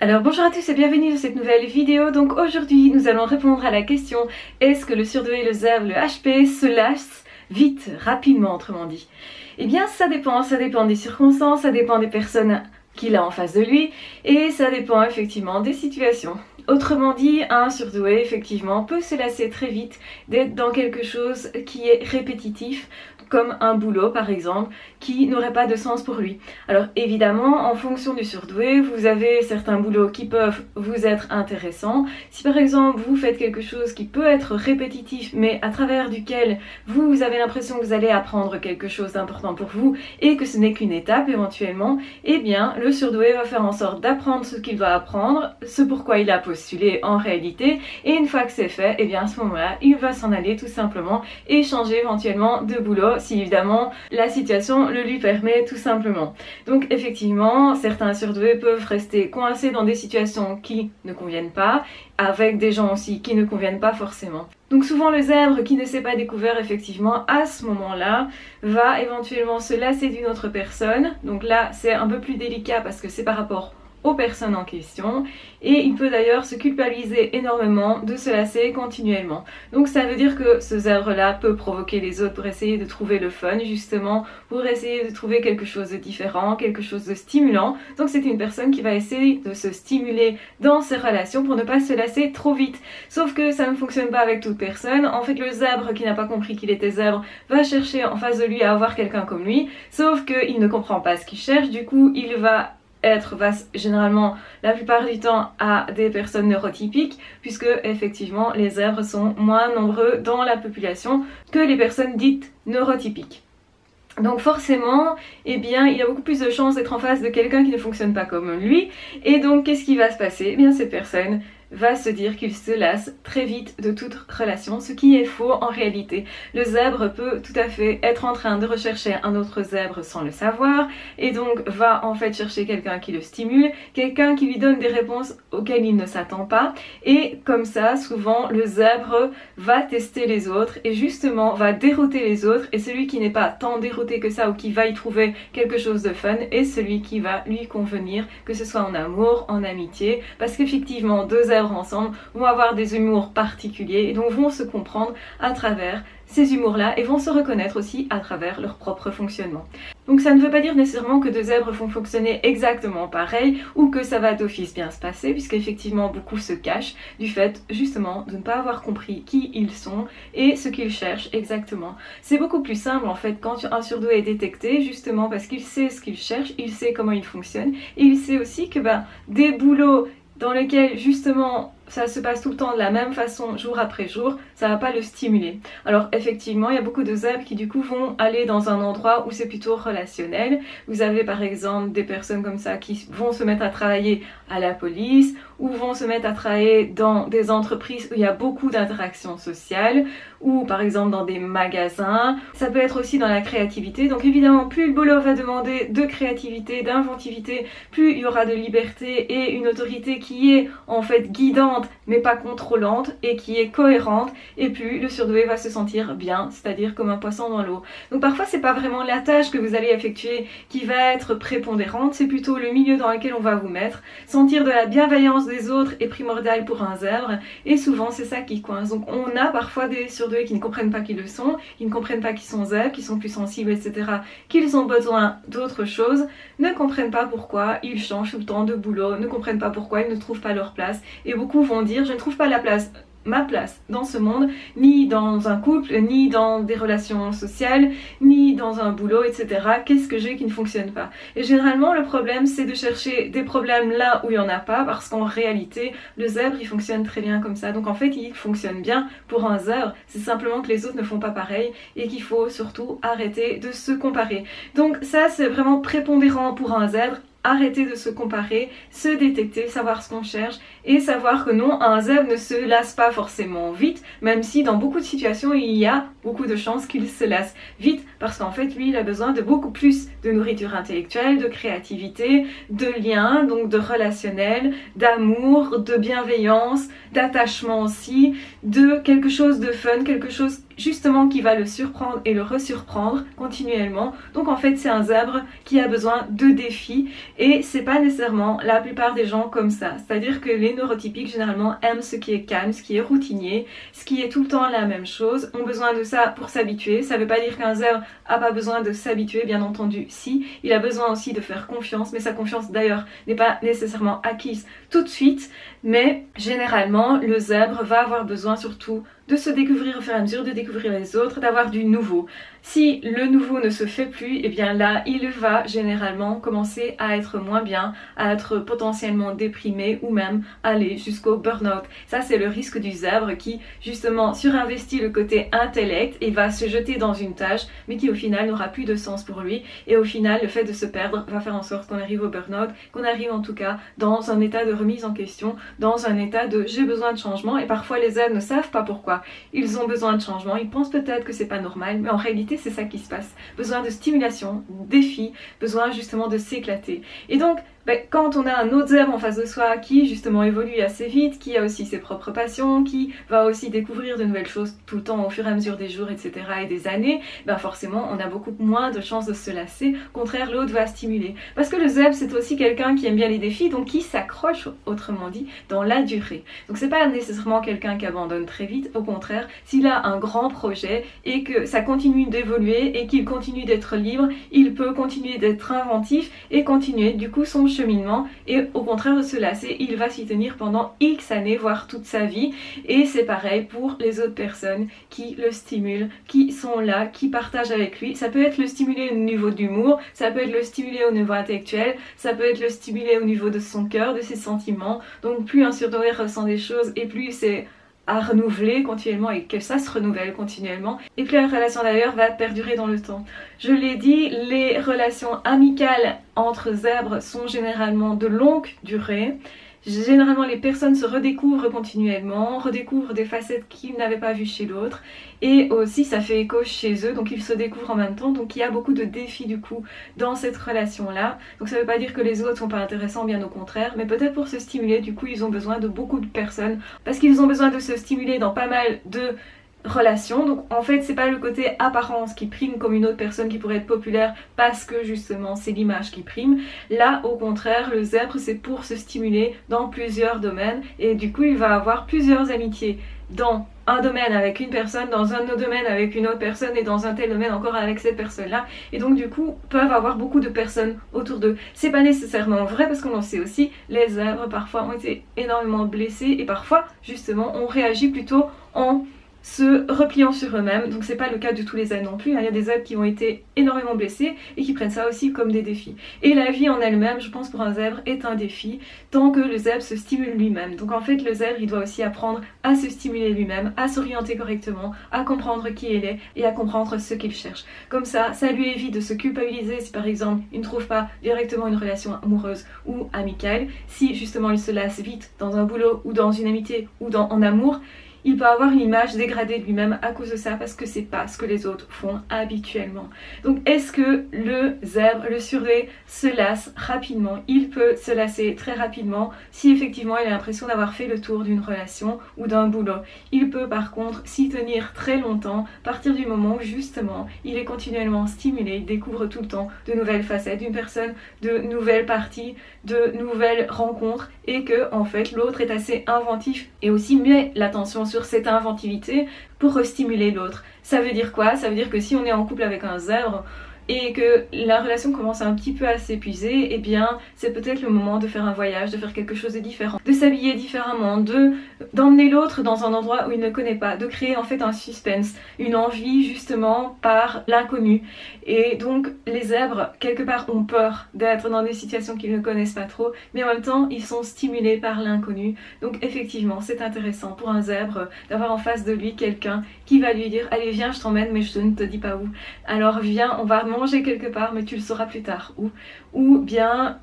Alors bonjour à tous et bienvenue dans cette nouvelle vidéo. Donc aujourd'hui nous allons répondre à la question: est-ce que le surdoué, le zèbre, le HP se lasse vite, rapidement autrement dit? Eh bien ça dépend des circonstances, ça dépend des personnes qu'il a en face de lui et ça dépend effectivement des situations. Autrement dit, un surdoué effectivement peut se lasser très vite d'être dans quelque chose qui est répétitif, comme un boulot par exemple, qui n'aurait pas de sens pour lui. Alors évidemment, en fonction du surdoué, vous avez certains boulots qui peuvent vous être intéressants. Si par exemple vous faites quelque chose qui peut être répétitif, mais à travers duquel vous avez l'impression que vous allez apprendre quelque chose d'important pour vous et que ce n'est qu'une étape éventuellement, eh bien le surdoué va faire en sorte d'apprendre ce qu'il doit apprendre, ce pourquoi il a postulé en réalité, et une fois que c'est fait, eh bien à ce moment-là, il va s'en aller tout simplement et changer éventuellement de boulot si évidemment la situation le lui permet tout simplement. Donc effectivement, certains surdoués peuvent rester coincés dans des situations qui ne conviennent pas, avec des gens aussi qui ne conviennent pas forcément. Donc souvent le zèbre qui ne s'est pas découvert effectivement à ce moment-là va éventuellement se lasser d'une autre personne. Donc là c'est un peu plus délicat parce que c'est par rapport aux personnes en question et il peut d'ailleurs se culpabiliser énormément de se lasser continuellement. Donc ça veut dire que ce zèbre là peut provoquer les autres pour essayer de trouver le fun justement, pour essayer de trouver quelque chose de différent, quelque chose de stimulant. Donc c'est une personne qui va essayer de se stimuler dans ses relations pour ne pas se lasser trop vite. Sauf que ça ne fonctionne pas avec toute personne. En fait le zèbre qui n'a pas compris qu'il était zèbre va chercher en face de lui à avoir quelqu'un comme lui, sauf qu'il ne comprend pas ce qu'il cherche, du coup il va être face généralement la plupart du temps à des personnes neurotypiques, puisque effectivement les zèbres sont moins nombreux dans la population que les personnes dites neurotypiques. Donc forcément, eh bien, il a beaucoup plus de chances d'être en face de quelqu'un qui ne fonctionne pas comme lui, et donc qu'est-ce qui va se passer? Eh bien cette personne va se dire qu'il se lasse très vite de toute relation, ce qui est faux en réalité. Le zèbre peut tout à fait être en train de rechercher un autre zèbre sans le savoir, et donc va en fait chercher quelqu'un qui le stimule, quelqu'un qui lui donne des réponses auxquelles il ne s'attend pas, et comme ça, souvent, le zèbre va tester les autres, et justement va dérouter les autres, et celui qui n'est pas tant dérouté que ça, ou qui va y trouver quelque chose de fun, est celui qui va lui convenir, que ce soit en amour, en amitié, parce qu'effectivement, deux zèbres ensemble vont avoir des humours particuliers et donc vont se comprendre à travers ces humours-là et vont se reconnaître aussi à travers leur propre fonctionnement. Donc ça ne veut pas dire nécessairement que deux zèbres vont fonctionner exactement pareil ou que ça va d'office bien se passer, puisqu'effectivement beaucoup se cachent du fait justement de ne pas avoir compris qui ils sont et ce qu'ils cherchent exactement. C'est beaucoup plus simple en fait quand un surdoué est détecté, justement parce qu'il sait ce qu'il cherche, il sait comment il fonctionne et il sait aussi que des boulots dans lesquels justement ça se passe tout le temps de la même façon jour après jour, ça va pas le stimuler. Alors effectivement, il y a beaucoup de zèbres qui du coup vont aller dans un endroit où c'est plutôt relationnel. Vous avez par exemple des personnes comme ça qui vont se mettre à travailler à la police ou vont se mettre à travailler dans des entreprises où il y a beaucoup d'interactions sociales ou par exemple dans des magasins. Ça peut être aussi dans la créativité. Donc évidemment, plus le boulot va demander de créativité, d'inventivité, plus il y aura de liberté et une autorité qui est en fait guidante mais pas contrôlante et qui est cohérente, et plus le surdoué va se sentir bien, c'est-à-dire comme un poisson dans l'eau. Donc parfois c'est pas vraiment la tâche que vous allez effectuer qui va être prépondérante, c'est plutôt le milieu dans lequel on va vous mettre. Sentir de la bienveillance des autres est primordial pour un zèbre et souvent c'est ça qui coince. Donc on a parfois des surdoués qui ne comprennent pas qu'ils le sont, qui ne comprennent pas qu'ils sont zèbres, qui sont plus sensibles, etc., qu'ils ont besoin d'autre chose, ne comprennent pas pourquoi ils changent tout le temps de boulot, ne comprennent pas pourquoi ils ne trouvent pas leur place, et beaucoup vont dire je ne trouve pas ma place dans ce monde, ni dans un couple, ni dans des relations sociales, ni dans un boulot, etc. Qu'est-ce que j'ai qui ne fonctionne pas? Et généralement le problème c'est de chercher des problèmes là où il n'y en a pas, parce qu'en réalité le zèbre il fonctionne très bien comme ça. Donc en fait il fonctionne bien pour un zèbre, c'est simplement que les autres ne font pas pareil et qu'il faut surtout arrêter de se comparer. Donc ça c'est vraiment prépondérant pour un zèbre. Arrêter de se comparer, se détecter, savoir ce qu'on cherche et savoir que non, un zèbre ne se lasse pas forcément vite, même si dans beaucoup de situations il y a beaucoup de chances qu'il se lasse vite, parce qu'en fait lui il a besoin de beaucoup plus de nourriture intellectuelle, de créativité, de liens, donc de relationnel, d'amour, de bienveillance, d'attachement aussi, de quelque chose de fun, quelque chose justement qui va le surprendre et le resurprendre continuellement. Donc en fait c'est un zèbre qui a besoin de défis et c'est pas nécessairement la plupart des gens comme ça. C'est-à-dire que les neurotypiques généralement aiment ce qui est calme, ce qui est routinier, ce qui est tout le temps la même chose, ont besoin de ça pour s'habituer. Ça veut pas dire qu'un zèbre a pas besoin de s'habituer, bien entendu si, il a besoin aussi de faire confiance, mais sa confiance d'ailleurs n'est pas nécessairement acquise tout de suite, mais généralement le zèbre va avoir besoin surtout de se découvrir au fur et à mesure, de découvrir les autres, d'avoir du nouveau. Si le nouveau ne se fait plus, et bien là, il va généralement commencer à être moins bien, à être potentiellement déprimé ou même aller jusqu'au burn-out. Ça, c'est le risque du zèbre qui, justement, surinvestit le côté intellect et va se jeter dans une tâche, mais qui au final n'aura plus de sens pour lui. Et au final, le fait de se perdre va faire en sorte qu'on arrive au burn-out, qu'on arrive en tout cas dans un état de remise en question, dans un état de j'ai besoin de changement. Et parfois, les zèbres ne savent pas pourquoi. Ils ont besoin de changement, ils pensent peut-être que c'est pas normal, mais en réalité c'est ça qui se passe. Besoin de stimulation, défi, besoin justement de s'éclater. Et donc quand on a un autre zèbre en face de soi qui justement évolue assez vite, qui a aussi ses propres passions, qui va aussi découvrir de nouvelles choses tout le temps au fur et à mesure des jours, etc. et des années, forcément on a beaucoup moins de chances de se lasser. Au contraire, l'autre va stimuler. Parce que le zèbre c'est aussi quelqu'un qui aime bien les défis, donc qui s'accroche, autrement dit, dans la durée. Donc c'est pas nécessairement quelqu'un qui abandonne très vite, au contraire, s'il a un grand projet et que ça continue d'évoluer et qu'il continue d'être libre, il peut continuer d'être inventif et continuer du coup son cheminement et au contraire de se lasser, il va s'y tenir pendant X années, voire toute sa vie. Et c'est pareil pour les autres personnes qui le stimulent, qui sont là, qui partagent avec lui. Ça peut être le stimuler au niveau d'humour, ça peut être le stimuler au niveau intellectuel, ça peut être le stimuler au niveau de son cœur, de ses sentiments. Donc plus un surdoué ressent des choses et plus c'est à renouveler continuellement et que ça se renouvelle continuellement et plus la relation d'ailleurs va perdurer dans le temps. Je l'ai dit, les relations amicales entre zèbres sont généralement de longue durée. Généralement les personnes se redécouvrent continuellement, redécouvrent des facettes qu'ils n'avaient pas vues chez l'autre et aussi ça fait écho chez eux, donc ils se découvrent en même temps, donc il y a beaucoup de défis du coup dans cette relation là. Donc ça ne veut pas dire que les autres sont pas intéressants, bien au contraire, mais peut-être pour se stimuler du coup ils ont besoin de beaucoup de personnes parce qu'ils ont besoin de se stimuler dans pas mal de relation. Donc en fait c'est pas le côté apparence qui prime comme une autre personne qui pourrait être populaire parce que justement c'est l'image qui prime. Là au contraire le zèbre c'est pour se stimuler dans plusieurs domaines et du coup il va avoir plusieurs amitiés dans un domaine avec une personne, dans un autre domaine avec une autre personne et dans un tel domaine encore avec cette personne là, et donc du coup peuvent avoir beaucoup de personnes autour d'eux. C'est pas nécessairement vrai parce qu'on en sait aussi, les zèbres parfois ont été énormément blessés et parfois justement on réagit plutôt en se repliant sur eux-mêmes, donc c'est pas le cas de tous les zèbres non plus, il y a des zèbres qui ont été énormément blessés et qui prennent ça aussi comme des défis. Et la vie en elle-même, je pense pour un zèbre, est un défi tant que le zèbre se stimule lui-même. Donc en fait le zèbre il doit aussi apprendre à se stimuler lui-même, à s'orienter correctement, à comprendre qui il est et à comprendre ce qu'il cherche. Comme ça lui évite de se culpabiliser si par exemple il ne trouve pas directement une relation amoureuse ou amicale, si justement il se lasse vite dans un boulot ou dans une amitié ou en amour. Il peut avoir une image dégradée de lui-même à cause de ça parce que c'est pas ce que les autres font habituellement. Donc est-ce que le zèbre, le surdoué se lasse rapidement? Il peut se lasser très rapidement si effectivement il a l'impression d'avoir fait le tour d'une relation ou d'un boulot. Il peut par contre s'y tenir très longtemps à partir du moment où justement il est continuellement stimulé, il découvre tout le temps de nouvelles facettes d'une personne, de nouvelles parties, de nouvelles rencontres et que en fait l'autre est assez inventif et aussi met l'attention sur cette inventivité pour stimuler l'autre. Ça veut dire quoi? Ça veut dire que si on est en couple avec un zèbre et que la relation commence un petit peu à s'épuiser, eh bien c'est peut-être le moment de faire un voyage, de faire quelque chose de différent, de s'habiller différemment, d'emmener l'autre dans un endroit où il ne connaît pas, de créer en fait un suspense, une envie justement par l'inconnu. Et donc les zèbres quelque part ont peur d'être dans des situations qu'ils ne connaissent pas trop, mais en même temps ils sont stimulés par l'inconnu. Donc effectivement c'est intéressant pour un zèbre d'avoir en face de lui quelqu'un qui va lui dire allez viens je t'emmène mais je ne te dis pas où, alors viens on va manger quelque part mais tu le sauras plus tard où, ou bien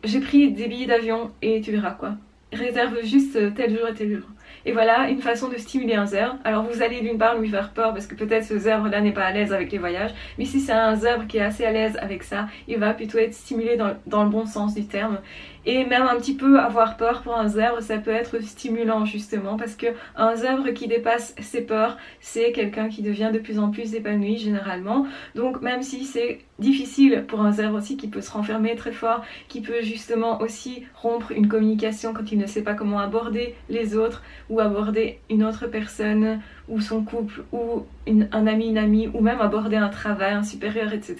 j'ai pris des billets d'avion et tu verras quoi, réserve juste tel jour et tel jour. Et voilà une façon de stimuler un zèbre. Alors vous allez d'une part lui faire peur parce que peut-être ce zèbre là n'est pas à l'aise avec les voyages, mais si c'est un zèbre qui est assez à l'aise avec ça, il va plutôt être stimulé dans le bon sens du terme. et même un petit peu avoir peur pour un zèbre, ça peut être stimulant justement parce que un zèbre qui dépasse ses peurs, c'est quelqu'un qui devient de plus en plus épanoui généralement. Donc même si c'est difficile pour un zèbre aussi qui peut se renfermer très fort, qui peut justement aussi rompre une communication quand il ne sait pas comment aborder les autres ou aborder une autre personne ou son couple ou un ami, une amie ou même aborder un travail, un supérieur, etc.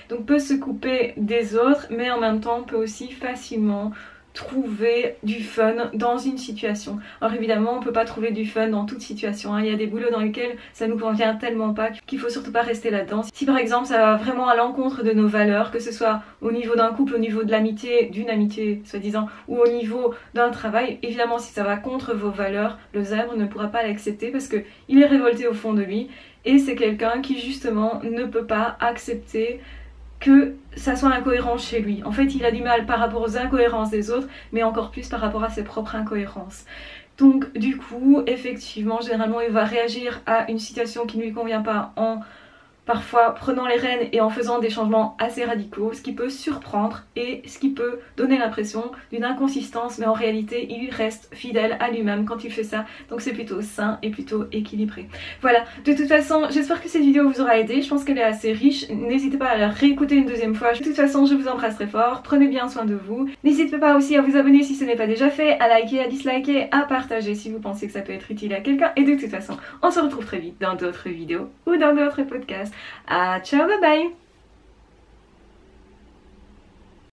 Donc peut se couper des autres mais en même temps peut aussi facilement trouver du fun dans une situation. Alors évidemment on peut pas trouver du fun dans toute situation, hein. Il y a des boulots dans lesquels ça nous convient tellement pas qu'il faut surtout pas rester là-dedans. Si par exemple ça va vraiment à l'encontre de nos valeurs, que ce soit au niveau d'un couple, au niveau de l'amitié, d'une amitié soi-disant, ou au niveau d'un travail, évidemment si ça va contre vos valeurs, le zèbre ne pourra pas l'accepter parce que il est révolté au fond de lui et c'est quelqu'un qui justement ne peut pas accepter que ça soit incohérent chez lui. En fait, il a du mal par rapport aux incohérences des autres, mais encore plus par rapport à ses propres incohérences. Donc du coup, effectivement, généralement, il va réagir à une situation qui ne lui convient pas en parfois prenant les rênes et en faisant des changements assez radicaux, ce qui peut surprendre et ce qui peut donner l'impression d'une inconsistance, mais en réalité il reste fidèle à lui-même quand il fait ça, donc c'est plutôt sain et plutôt équilibré. Voilà, de toute façon j'espère que cette vidéo vous aura aidé, je pense qu'elle est assez riche, n'hésitez pas à la réécouter une deuxième fois. De toute façon je vous embrasse très fort, prenez bien soin de vous, n'hésitez pas aussi à vous abonner si ce n'est pas déjà fait, à liker, à disliker, à partager si vous pensez que ça peut être utile à quelqu'un, et de toute façon on se retrouve très vite dans d'autres vidéos ou dans d'autres podcasts. Ciao, bye bye!